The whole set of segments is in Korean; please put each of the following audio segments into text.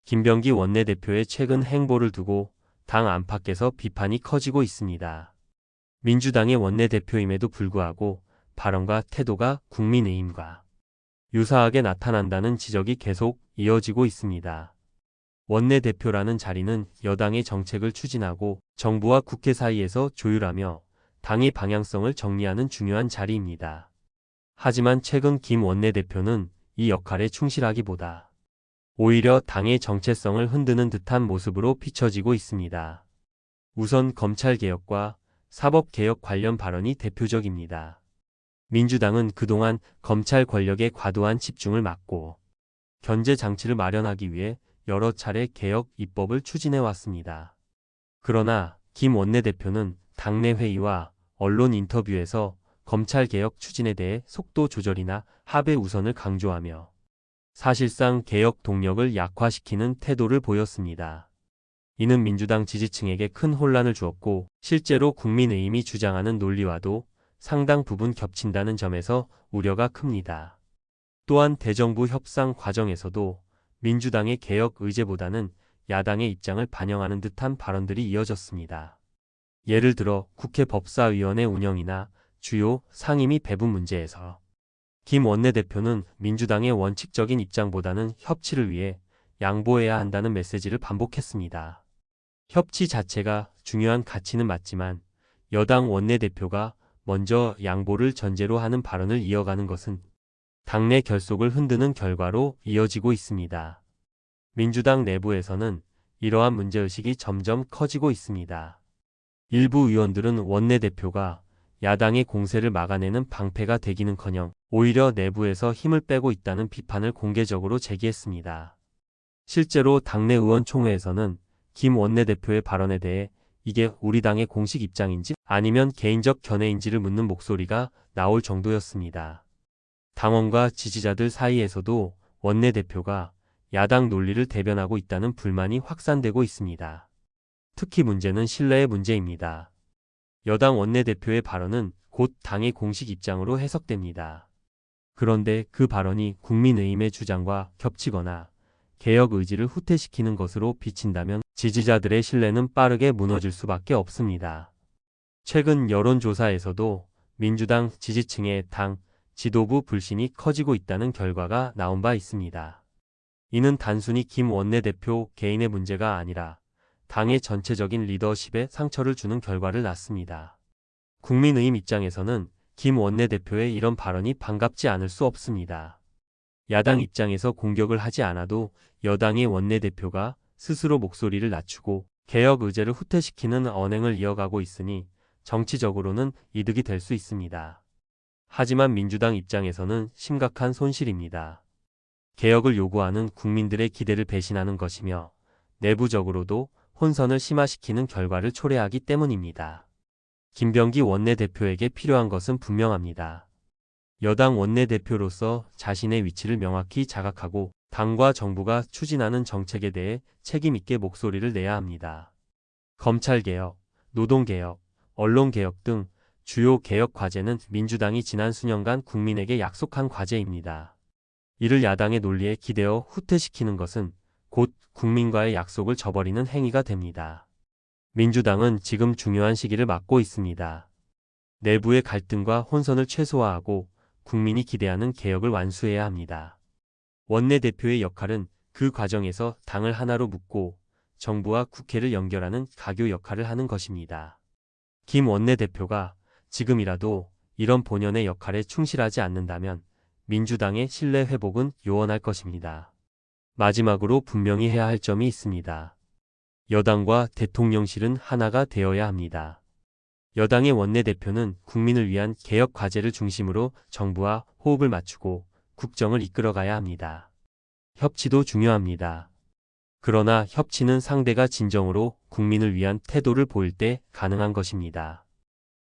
김병기 원내대표의 최근 행보를 두고 당 안팎에서 비판이 커지고 있습니다. 민주당의 원내대표임에도 불구하고 발언과 태도가 국민의힘과 유사하게 나타난다는 지적이 계속 이어지고 있습니다. 원내대표라는 자리는 여당의 정책을 추진하고 정부와 국회 사이에서 조율하며 당의 방향성을 정리하는 중요한 자리입니다. 하지만 최근 김 원내대표는 이 역할에 충실하기보다 오히려 당의 정체성을 흔드는 듯한 모습으로 비춰지고 있습니다. 우선 검찰개혁과 사법개혁 관련 발언이 대표적입니다. 민주당은 그동안 검찰 권력의 과도한 집중을 막고 견제 장치를 마련하기 위해 여러 차례 개혁 입법을 추진해왔습니다. 그러나 김 원내대표는 당내 회의와 언론 인터뷰에서 검찰개혁 추진에 대해 속도 조절이나 합의 우선을 강조하며 사실상 개혁 동력을 약화시키는 태도를 보였습니다. 이는 민주당 지지층에게 큰 혼란을 주었고 실제로 국민의힘이 주장하는 논리와도 상당 부분 겹친다는 점에서 우려가 큽니다. 또한 대정부 협상 과정에서도 민주당의 개혁 의제보다는 야당의 입장을 반영하는 듯한 발언들이 이어졌습니다. 예를 들어 국회 법사위원회 운영이나 주요 상임위 배분 문제에서 김 원내대표는 민주당의 원칙적인 입장보다는 협치를 위해 양보해야 한다는 메시지를 반복했습니다. 협치 자체가 중요한 가치는 맞지만 여당 원내대표가 먼저 양보를 전제로 하는 발언을 이어가는 것은 당내 결속을 흔드는 결과로 이어지고 있습니다. 민주당 내부에서는 이러한 문제의식이 점점 커지고 있습니다. 일부 의원들은 원내대표가 야당의 공세를 막아내는 방패가 되기는커녕 오히려 내부에서 힘을 빼고 있다는 비판을 공개적으로 제기했습니다. 실제로 당내 의원총회에서는 김 원내대표의 발언에 대해 이게 우리 당의 공식 입장인지 아니면 개인적 견해인지를 묻는 목소리가 나올 정도였습니다. 당원과 지지자들 사이에서도 원내대표가 야당 논리를 대변하고 있다는 불만이 확산되고 있습니다. 특히 문제는 신뢰의 문제입니다. 여당 원내대표의 발언은 곧 당의 공식 입장으로 해석됩니다. 그런데 그 발언이 국민의힘의 주장과 겹치거나 개혁 의지를 후퇴시키는 것으로 비친다면 지지자들의 신뢰는 빠르게 무너질 수밖에 없습니다. 최근 여론조사에서도 민주당 지지층의 당 지도부 불신이 커지고 있다는 결과가 나온 바 있습니다. 이는 단순히 김 원내대표 개인의 문제가 아니라 당의 전체적인 리더십에 상처를 주는 결과를 낳습니다. 국민의힘 입장에서는 김 원내대표의 이런 발언이 반갑지 않을 수 없습니다. 야당 입장에서 공격을 하지 않아도 여당의 원내대표가 스스로 목소리를 낮추고 개혁 의제를 후퇴시키는 언행을 이어가고 있으니 정치적으로는 이득이 될 수 있습니다. 하지만 민주당 입장에서는 심각한 손실입니다. 개혁을 요구하는 국민들의 기대를 배신하는 것이며 내부적으로도 혼선을 심화시키는 결과를 초래하기 때문입니다. 김병기 원내대표에게 필요한 것은 분명합니다. 여당 원내대표로서 자신의 위치를 명확히 자각하고 당과 정부가 추진하는 정책에 대해 책임있게 목소리를 내야 합니다. 검찰개혁, 노동개혁, 언론개혁 등 주요 개혁 과제는 민주당이 지난 수년간 국민에게 약속한 과제입니다. 이를 야당의 논리에 기대어 후퇴시키는 것은 곧 국민과의 약속을 저버리는 행위가 됩니다. 민주당은 지금 중요한 시기를 맞고 있습니다. 내부의 갈등과 혼선을 최소화하고 국민이 기대하는 개혁을 완수해야 합니다. 원내대표의 역할은 그 과정에서 당을 하나로 묶고 정부와 국회를 연결하는 가교 역할을 하는 것입니다. 김 원내대표가 지금이라도 이런 본연의 역할에 충실하지 않는다면 민주당의 신뢰 회복은 요원할 것입니다. 마지막으로 분명히 해야 할 점이 있습니다. 여당과 대통령실은 하나가 되어야 합니다. 여당의 원내대표는 국민을 위한 개혁 과제를 중심으로 정부와 호흡을 맞추고 국정을 이끌어가야 합니다. 협치도 중요합니다. 그러나 협치는 상대가 진정으로 국민을 위한 태도를 보일 때 가능한 것입니다.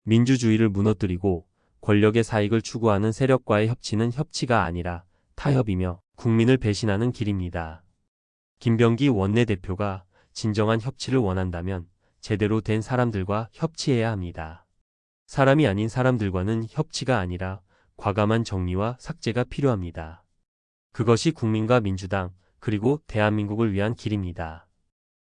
민주주의를 무너뜨리고 권력의 사익을 추구하는 세력과의 협치는 협치가 아니라 타협이며 국민을 배신하는 길입니다. 김병기 원내대표가 진정한 협치를 원한다면 제대로 된 사람들과 협치해야 합니다. 사람이 아닌 사람들과는 협치가 아니라 과감한 정리와 삭제가 필요합니다. 그것이 국민과 민주당, 그리고 대한민국을 위한 길입니다.